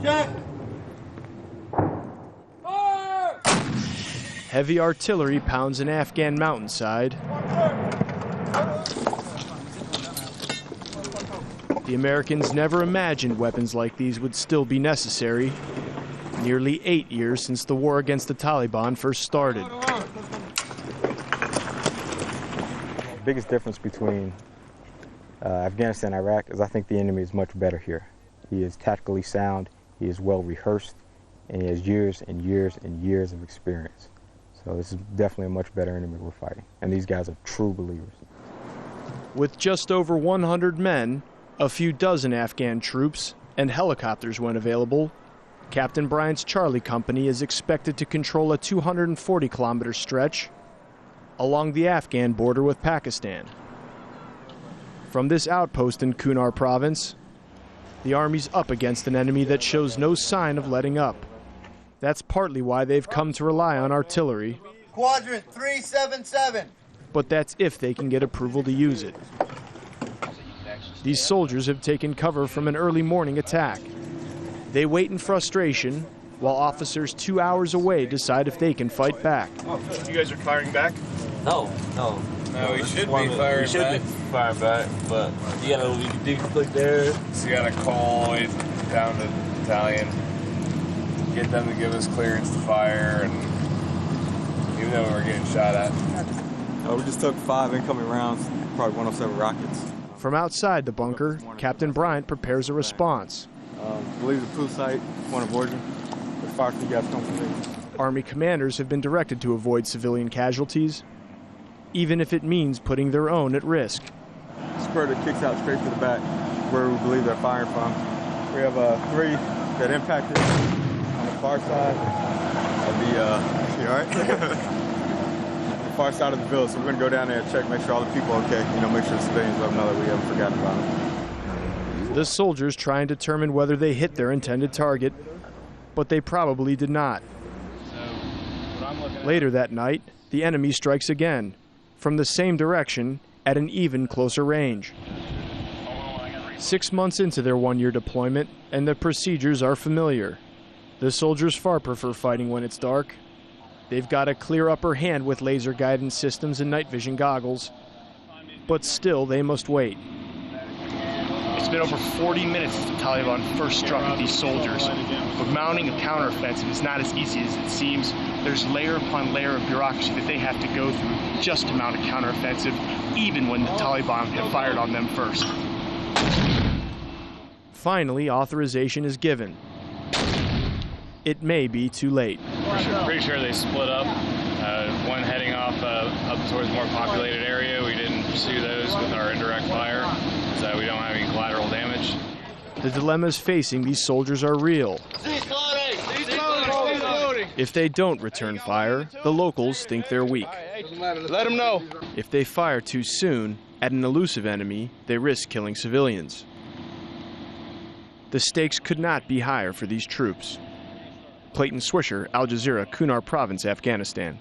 Check. Heavy artillery pounds an Afghan mountainside. The Americans never imagined weapons like these would still be necessary. Nearly 8 years since the war against the Taliban first started. The biggest difference between Afghanistan and Iraq is I think the enemy is much better here. He is tactically sound, he is well rehearsed, and he has years and years and years of experience. So this is definitely a much better enemy we're fighting. And these guys are true believers. With just over 100 men, a few dozen Afghan troops, and helicopters when available, Captain Bryant's Charlie Company is expected to control a 240-kilometer stretch along the Afghan border with Pakistan. From this outpost in Kunar province, the Army's up against an enemy that shows no sign of letting up. That's partly why they've come to rely on artillery. Quadrant 377. But that's if they can get approval to use it. These soldiers have taken cover from an early morning attack. They wait in frustration while officers 2 hours away decide if they can fight back. You guys are firing back? No, we should be firing back. But you gotta do click there. So you gotta call it down to the battalion, get them to give us clearance to fire, and even though we're getting shot at. We just took 5 incoming rounds, probably 107 rockets. From outside the bunker, Captain Bryant prepares a response. Believe the crew site, point of origin. The fire crew guys come from there. Army commanders have been directed to avoid civilian casualties, even if it means putting their own at risk. Spur that kicks out straight to the back, where we believe they're firing from. We have 3 that impacted on the far side of the, you all right? The far side of the village, so we're gonna go down there and check, make sure all the people are okay, make sure the civilians let them know that we haven't forgotten about them. The soldiers try and determine whether they hit their intended target, but they probably did not. Later that night, the enemy strikes again, from the same direction, at an even closer range. 6 months into their 1-year deployment, and the procedures are familiar. The soldiers far prefer fighting when it's dark. They've got a clear upper hand with laser guidance systems and night vision goggles, but still they must wait. It's been over 40 minutes since the Taliban first struck at these soldiers. But mounting a counteroffensive is not as easy as it seems. There's layer upon layer of bureaucracy that they have to go through just to mount a counteroffensive, even when the Taliban have fired on them first. Finally, authorization is given. It may be too late. Pretty sure they split up. One heading off up towards a more populated area. We didn't pursue those with our indirect fire, so we don't have any collateral damage. The dilemmas facing these soldiers are real. If they don't return fire, the locals think they're weak. Let them know. If they fire too soon at an elusive enemy, they risk killing civilians. The stakes could not be higher for these troops. Clayton, Swisher, Al Jazeera, Kunar Province, Afghanistan.